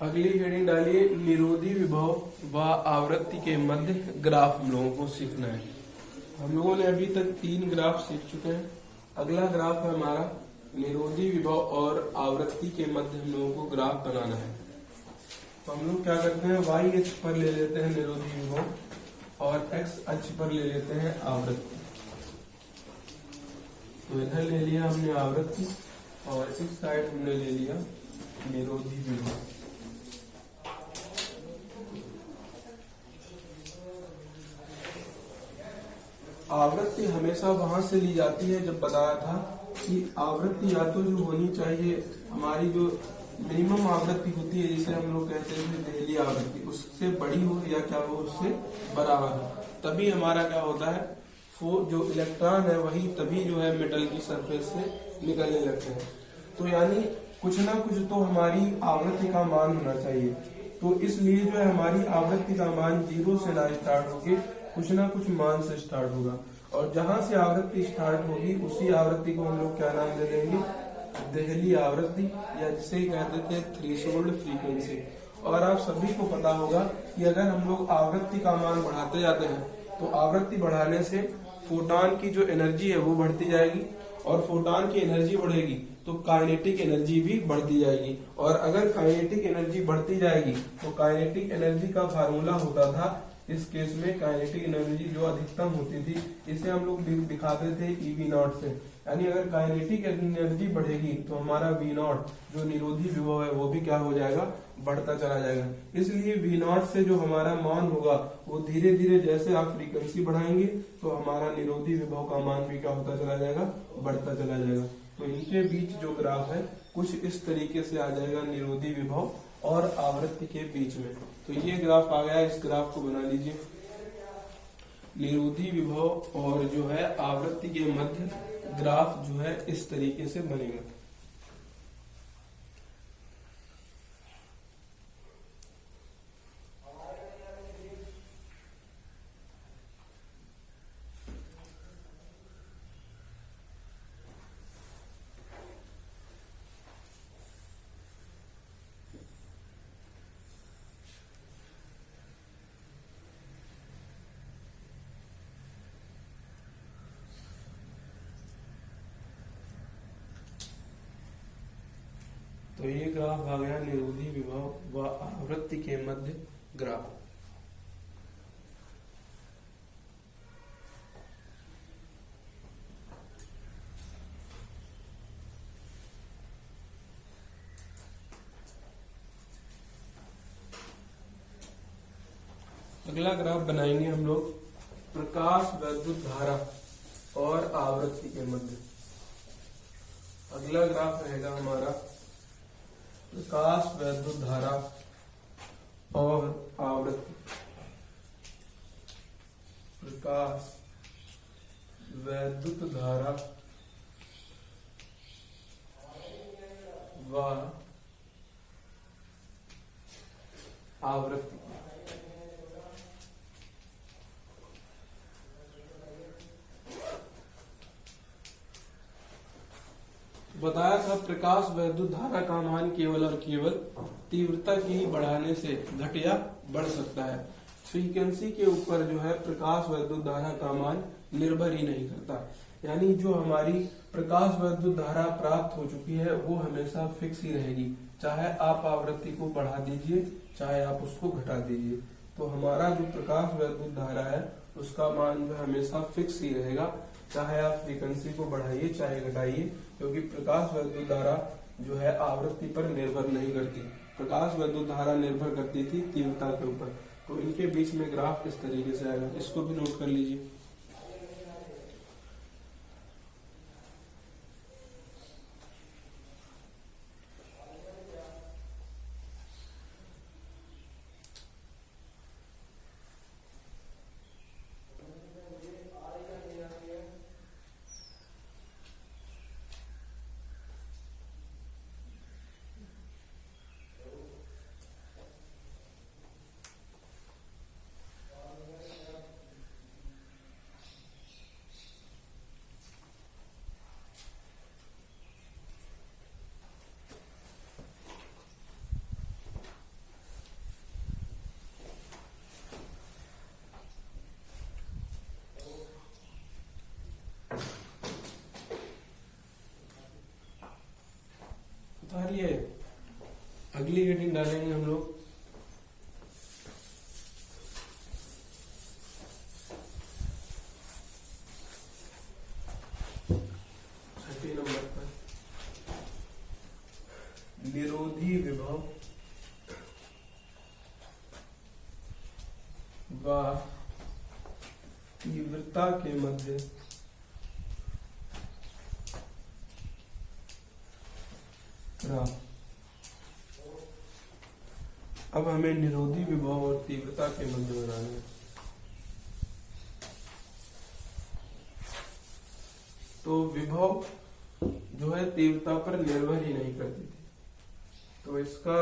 अगली हेडिंग डालिए, निरोधी विभव व आवृत्ति के मध्य ग्राफ हम लोगों को सीखना है। हम लोगों ने अभी तक 3 ग्राफ सीख चुके हैं। अगला ग्राफ है हमारा निरोधी विभव और आवृत्ति के मध्य हम लोगों को ग्राफ बनाना है। तो हम लोग क्या करते हैं, वाई अक्ष पर ले लेते हैं निरोधी विभव और एक्स अक्ष पर ले लेते हैं आवृत्ति। तो इधर ले लिया हमने आवृत्ति और इस साइड हमने ले लिया निरोधी विभव। आवृत्ति हमेशा वहां से ली जाती है, जब बताया था कि आवृत्ति या तो जो होनी चाहिए हमारी जो मिनिमम आवृत्ति होती है, जिसे हम लोग कहते हैं देहली आवृत्ति, उससे बड़ी हो या क्या हो उससे बराबर हो, तभी हमारा क्या होता है, वो जो इलेक्ट्रॉन है वही तभी जो है मेटल की सरफेस से निकलने लगते हैं। तो यानी कुछ ना कुछ तो हमारी आवृत्ति का मान होना चाहिए। तो इसलिए जो है हमारी आवृत्ति का मान 0 से ना स्टार्ट होके कुछ ना कुछ मान से स्टार्ट होगा, और जहां से आवृत्ति स्टार्ट होगी उसी आवृत्ति को हम लोग क्या नाम दे देंगे, देहली आवृत्ति, या जिसे कहते थे थ्रेशोल्ड फ्रीक्वेंसी। और आप सभी को पता होगा कि अगर हम लोग आवृत्ति का मान बढ़ाते जाते हैं तो आवृत्ति बढ़ाने से फोटॉन की जो एनर्जी है वो बढ़ती जाएगी, और फोटॉन की एनर्जी बढ़ेगी तो काइनेटिक एनर्जी भी बढ़ती जाएगी। और अगर काइनेटिक एनर्जी बढ़ती जाएगी तो काइनेटिक एनर्जी का फार्मूला होता था, इस केस में काइनेटिक एनर्जी जो अधिकतम होती थी इसे हम लोग दिखाते थे EV0 से। यानी अगर काइनेटिक एनर्जी बढ़ेगी तो हमारा V0 जो निरोधी विभव है वो भी क्या हो जाएगा, बढ़ता चला जाएगा। इसलिए V0 से जो हमारा मान होगा वो धीरे धीरे जैसे आप फ्रीक्वेंसी बढ़ाएंगे तो हमारा निरोधी विभव का मान भी क्या होता चला जाएगा, बढ़ता चला जाएगा। तो इनके बीच जो ग्राफ है कुछ इस तरीके से आ जाएगा, निरोधी विभव और आवृत्ति के बीच में। तो ये ग्राफ आ गया, इस ग्राफ को बना लीजिए। निरोधी विभव और जो है आवृत्ति के मध्य ग्राफ जो है इस तरीके से बनेगा। तो ये ग्राफ आ गया निरोधी विभव व आवृत्ति के मध्य ग्राफ। अगला ग्राफ बनाएंगे हम लोग प्रकाश वैद्युत धारा और आवृत्ति के मध्य। अगला ग्राफ रहेगा हमारा प्रकाश वैद्युत धारा और आवृत्ति। प्रकाश वैद्युत धारा व आवृत्ति। बताया था प्रकाश वैद्युत धारा का मान केवल और केवल तीव्रता की बढ़ाने से घट या बढ़ सकता है। फ्रीक्वेंसी के ऊपर जो है प्रकाश वैद्युत धारा का मान निर्भर ही नहीं करता। यानी जो हमारी प्रकाश वैद्युत धारा प्राप्त हो चुकी है वो हमेशा फिक्स ही रहेगी, चाहे आप आवृत्ति को बढ़ा दीजिए चाहे आप उसको घटा दीजिए। तो हमारा जो प्रकाश वैद्युत धारा है उसका मान जो हमेशा फिक्स ही रहेगा, चाहे आप फ्रीक्वेंसी को बढ़ाइए चाहे घटाइए, क्योंकि प्रकाश वैद्युत धारा जो है आवृत्ति पर निर्भर नहीं करती। प्रकाश वैद्युत धारा निर्भर करती थी तीव्रता के ऊपर। तो इनके बीच में ग्राफ इस तरीके से आएगा, इसको भी नोट कर लीजिए। उतारिए, अगली हेडिंग डालेंगे हम लोग। छठे नंबर पर निरोधी विभव व तीव्रता के मध्य ग्राफ। अब हमें निरोधी विभव और तीव्रता के मध्य बनाना है। तो विभव जो है तीव्रता पर निर्भर ही नहीं करती थी, तो इसका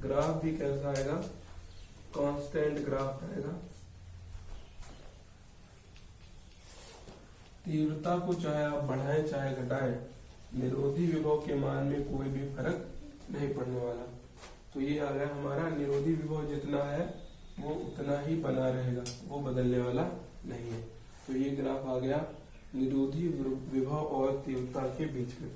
ग्राफ भी कैसा आएगा, कांस्टेंट ग्राफ आएगा। तीव्रता को चाहे आप बढ़ाएं चाहे घटाएं, निरोधी विभव के मान में कोई भी फर्क नहीं पड़ने वाला। तो ये आ गया हमारा निरोधी विभव जितना है वो उतना ही बना रहेगा, वो बदलने वाला नहीं है। तो ये ग्राफ आ गया निरोधी विभव और तीव्रता के बीच में।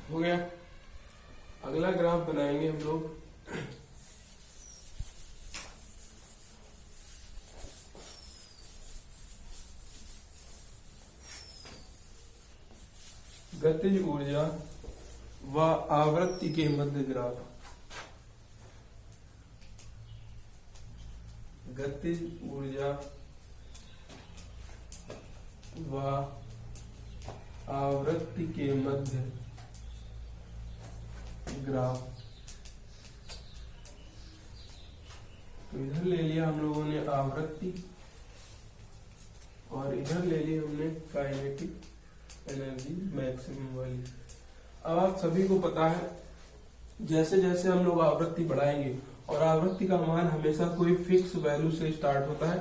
हो गया। अगला ग्राफ बनाएंगे हम लोग गतिज ऊर्जा व आवृत्ति के मध्य ग्राफ। गतिज ऊर्जा व आवृत्ति के मध्य ग्राफ। तो इधर ले लिया हम लोगों ने आवृत्ति और इधर ले ली हमने काइनेटिक एनर्जी मैक्सिमम वाली। अब आप सभी को पता है जैसे जैसे हम लोग आवृत्ति बढ़ाएंगे, और आवृत्ति का मान हमेशा कोई फिक्स वैल्यू से स्टार्ट होता है,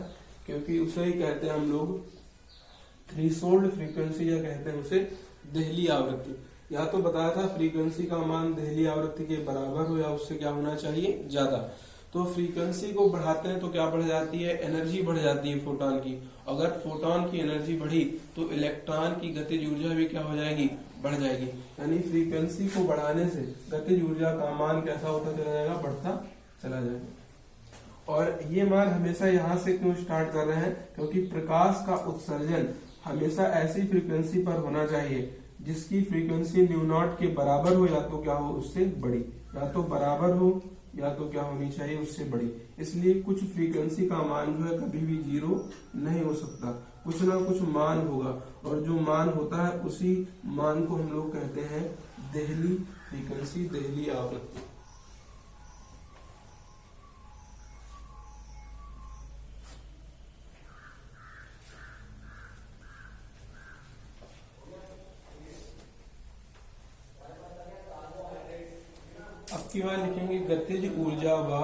क्योंकि उसे ही कहते हैं हम लोग थ्रेशोल्ड फ्रीक्वेंसी, या कहते हैं उसे देहली आवृत्ति। या तो बताया था फ्रीक्वेंसी का मान देहली आवृत्ति के बराबर हो या उससे क्या होना चाहिए, ज्यादा। तो फ्रीक्वेंसी को बढ़ाते हैं तो क्या बढ़ जाती है, एनर्जी बढ़ जाती है फोटोन की। अगर फोटोन की एनर्जी बढ़ी तो इलेक्ट्रॉन की गतिज ऊर्जा भी क्या हो जाएगी, बढ़ जाएगी। यानी फ्रीक्वेंसी को बढ़ाने से गतिज ऊर्जा का मान कैसा होता चला जाएगा, बढ़ता चला जाएगा। और ये मान हमेशा यहाँ से क्यों स्टार्ट कर रहे हैं, क्योंकि प्रकाश का उत्सर्जन हमेशा ऐसी फ्रीक्वेंसी पर होना चाहिए जिसकी फ्रीक्वेंसी न्यू नॉट के बराबर हो, या तो क्या हो उससे बड़ी, या तो बराबर हो या तो क्या होनी चाहिए उससे बड़ी। इसलिए कुछ फ्रीक्वेंसी का मान जो है कभी भी 0 नहीं हो सकता, कुछ ना कुछ मान होगा, और जो मान होता है उसी मान को हम लोग कहते हैं देहली फ्रीक्वेंसी, देहली आवृत्ति। अब की बार लिखेंगे गतिज ऊर्जा व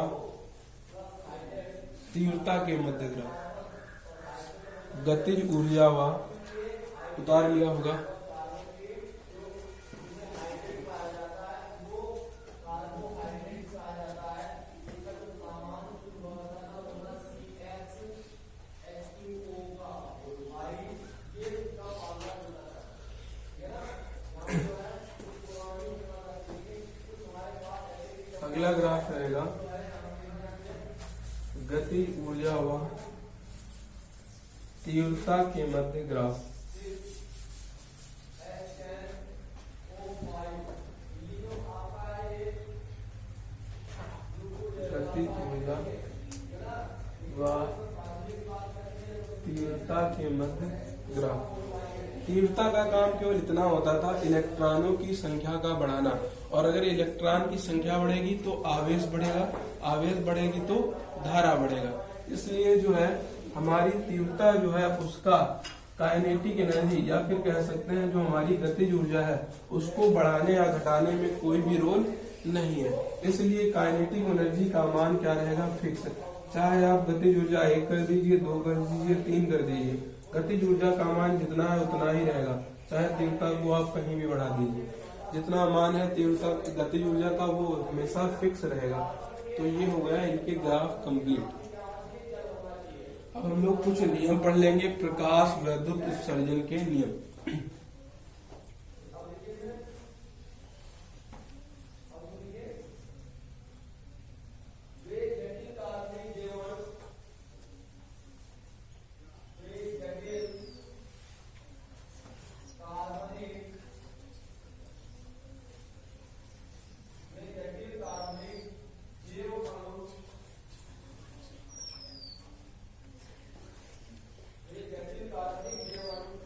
तीव्रता के मध्य ग्राफ। गतिज ऊर्जा व, उतार लिया होगा, अगला ग्राफ रहेगा गतिज ऊर्जा व तीव्रता के मध्य ग्राफ। गतिज ऊर्जा व तीव्रता के मध्य ग्राफ। तीव्रता का काम केवल इतना होता था, इलेक्ट्रॉनों की संख्या का बढ़ाना, और अगर इलेक्ट्रॉन की संख्या बढ़ेगी तो आवेश बढ़ेगा, आवेश बढ़ेगी तो धारा बढ़ेगा। इसलिए जो है हमारी तीव्रता जो है उसका काइनेटिक एनर्जी या फिर कह सकते हैं जो हमारी गतिज ऊर्जा है उसको बढ़ाने या घटाने में कोई भी रोल नहीं है। इसलिए काइनेटिक एनर्जी का मान क्या रहेगा, फिक्स। चाहे आप गतिज ऊर्जा 1 कर दीजिए, 2 कर दीजिए, 3 कर दीजिए, गतिज ऊर्जा का मान जितना है उतना ही रहेगा। चाहे तीव्रता को आप कहीं भी बढ़ा दीजिए, जितना मान है तीव्रता गतिज ऊर्जा का वो हमेशा फिक्स रहेगा। तो ये हो गया इनके ग्राफ कंप्लीट। अब हम लोग कुछ नियम पढ़ लेंगे, प्रकाश वैद्युत उत्सर्जन के नियम।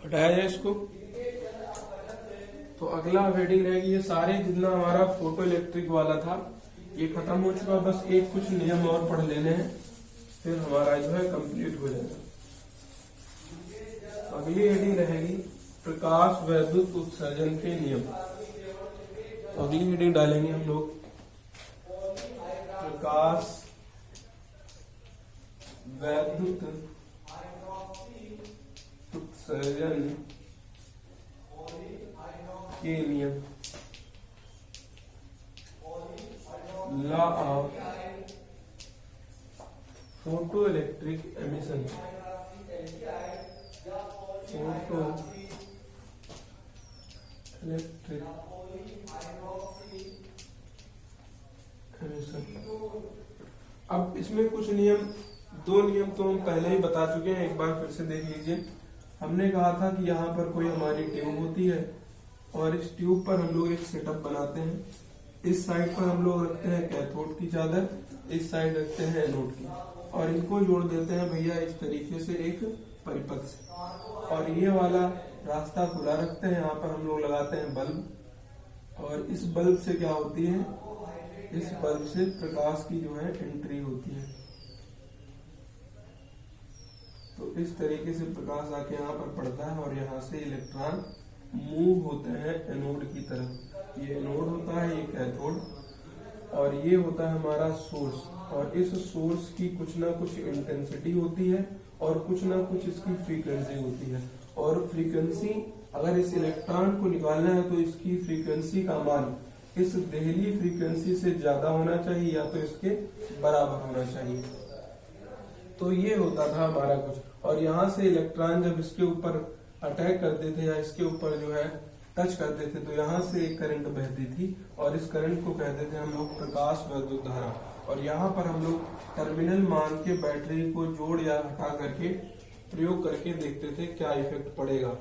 हटाया जाए इसको। तो अगला हेडिंग रहेगी, ये सारे जितना हमारा फोटो इलेक्ट्रिक वाला था ये खत्म हो चुका, बस एक कुछ नियम और पढ़ लेने हैं, फिर हमारा जो है कंप्लीट हो जाएगा। अगली हेडिंग रहेगी प्रकाश वैद्युत उत्सर्जन के नियम। तो अगली हेडिंग डालेंगे हम लोग प्रकाश वैद्युत उत्सर्जन के नियम, law of photo electric emission. Photo electric emission. अब इसमें कुछ नियम, 2 नियम तो हम पहले ही बता चुके हैं, एक बार फिर से देख लीजिए। हमने कहा था कि यहाँ पर कोई हमारी ट्यूब होती है और इस ट्यूब पर हम लोग एक सेटअप बनाते हैं। इस साइड पर हम लोग रखते हैं कैथोड की चादर, इस साइड रखते हैं एनोड की, और इनको जोड़ देते हैं भैया इस तरीके से एक परिपथ से, और ये वाला रास्ता खुला रखते हैं। यहाँ पर हम लोग लगाते हैं बल्ब, और इस बल्ब से क्या होती है, इस बल्ब से प्रकाश की जो है एंट्री होती है। तो इस तरीके से प्रकाश आके यहाँ पर पड़ता है और यहाँ से इलेक्ट्रॉन मूव होते हैं एनोड की तरफ। ये एनोड होता है, ये कैथोड, और ये होता है हमारा सोर्स। और इस सोर्स की कुछ ना कुछ इंटेंसिटी होती है और कुछ ना कुछ इसकी फ्रीक्वेंसी होती है। और फ्रीक्वेंसी, अगर इस इलेक्ट्रॉन को निकालना है तो इसकी फ्रीक्वेंसी का मान इस देहली फ्रीक्वेंसी से ज्यादा होना चाहिए या तो इसके बराबर होना चाहिए। तो ये होता था हमारा कुछ, और यहाँ से इलेक्ट्रॉन जब इसके ऊपर अटैक करते थे या इसके ऊपर जो है टच करते थे तो यहाँ से एक करंट बहती थी, और इस करंट को कहते थे हम लोग प्रकाश वैद्युत धारा। और यहाँ पर हम लोग टर्मिनल मान के बैटरी को जोड़ या हटा करके प्रयोग करके देखते थे क्या इफेक्ट पड़ेगा।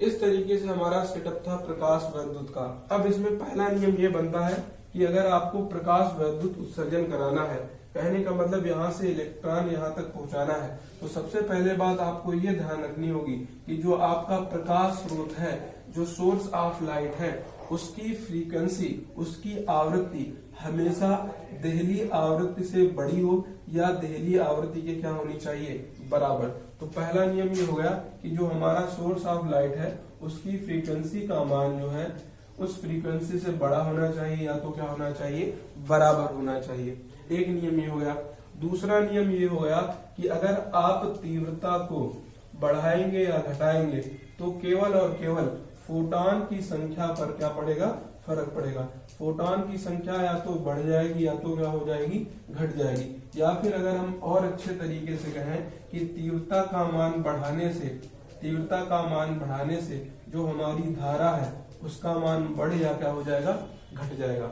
इस तरीके से हमारा सेटअप था प्रकाश वैद्युत का। अब इसमें पहला नियम ये बनता है कि अगर आपको प्रकाश वैद्युत उत्सर्जन कराना है, कहने का मतलब यहाँ से इलेक्ट्रॉन यहाँ तक पहुँचाना है, तो सबसे पहले बात आपको ये ध्यान रखनी होगी कि जो आपका प्रकाश स्रोत है, जो सोर्स ऑफ लाइट है, उसकी फ्रीक्वेंसी, उसकी आवृत्ति हमेशा देहली आवृत्ति से बड़ी हो या देहली आवृत्ति के क्या होनी चाहिए, बराबर। तो पहला नियम ये हो गया कि जो हमारा सोर्स ऑफ लाइट है उसकी फ्रीक्वेंसी का मान जो है उस फ्रीक्वेंसी से बड़ा होना चाहिए या तो क्या होना चाहिए, बराबर होना चाहिए। एक नियम ये हो गया। दूसरा नियम ये हो गया कि अगर आप तीव्रता को बढ़ाएंगे या घटाएंगे तो केवल और केवल फोटॉन की संख्या पर क्या पड़ेगा, फर्क पड़ेगा। फोटॉन की संख्या या तो बढ़ जाएगी या तो क्या हो जाएगी, घट जाएगी। या फिर अगर हम और अच्छे तरीके से कहें कि तीव्रता का मान बढ़ाने से जो हमारी धारा है उसका मान बढ़ या क्या हो जाएगा, घट जाएगा।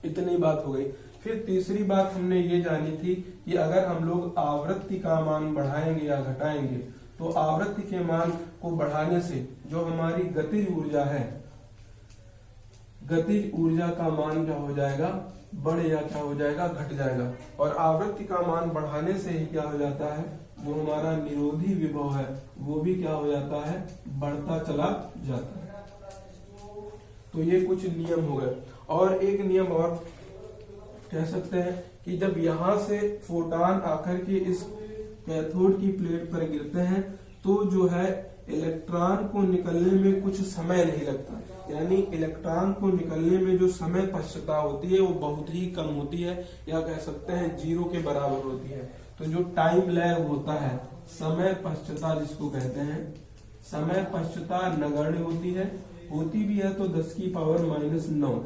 इतनी बात हो गई। फिर तीसरी बात हमने ये जानी थी कि अगर हम लोग आवृत्ति का मान बढ़ाएंगे या घटाएंगे तो आवृत्ति के मान को बढ़ाने से जो हमारी गतिज ऊर्जा है, गतिज ऊर्जा का मान क्या हो जाएगा, बढ़ या क्या हो जाएगा, घट जाएगा। और आवृत्ति का मान बढ़ाने से ही क्या हो जाता है, जो हमारा निरोधी विभव है वो भी क्या हो जाता है, बढ़ता चला जाता है। तो ये कुछ नियम हो गए। और एक नियम और कह सकते हैं कि जब यहाँ से फोटॉन आकर के इस कैथोड की प्लेट पर गिरते हैं तो तो जो है इलेक्ट्रॉन को निकलने में कुछ समय नहीं लगता, यानी इलेक्ट्रॉन को निकलने में जो समय पश्चता होती है वो बहुत ही कम होती है, या कह सकते हैं 0 के बराबर होती है। तो जो टाइम लैग होता है, समय पश्चता जिसको कहते हैं, समय पश्चता नगण्य होती भी है तो 10⁻⁹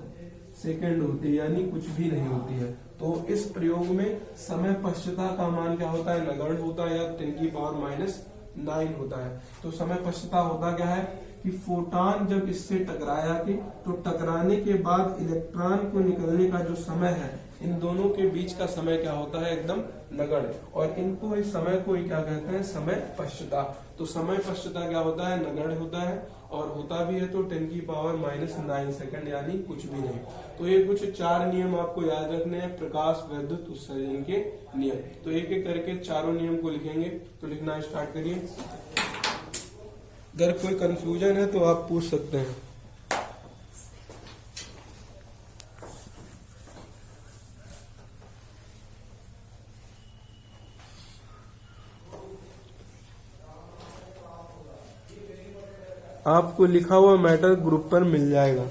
सेकेंड होती है, यानी कुछ भी नहीं होती है। तो इस प्रयोग में समय पश्चता का मान क्या होता है, नगण्य होता है या 10⁻⁹ होता है। तो समय पश्चता होता क्या है कि फोटॉन जब इससे टकराया कि तो टकराने के बाद इलेक्ट्रॉन को निकलने का जो समय है, इन दोनों के बीच का समय क्या होता है, एकदम नगण्य, और इनको इस समय को क्या कहते हैं, समय पश्चता। तो समय पश्चता क्या होता है, नगण्य होता है, और होता भी है तो 10⁻⁹ सेकंड, यानी कुछ भी नहीं। तो ये कुछ 4 नियम आपको याद रखने हैं प्रकाश विद्युत उत्सर्जन के नियम। तो एक एक करके चारों नियम को लिखेंगे। तो लिखना स्टार्ट करिए। अगर कोई कंफ्यूजन है तो आप पूछ सकते हैं। आपको लिखा हुआ मैटर ग्रुप पर मिल जाएगा।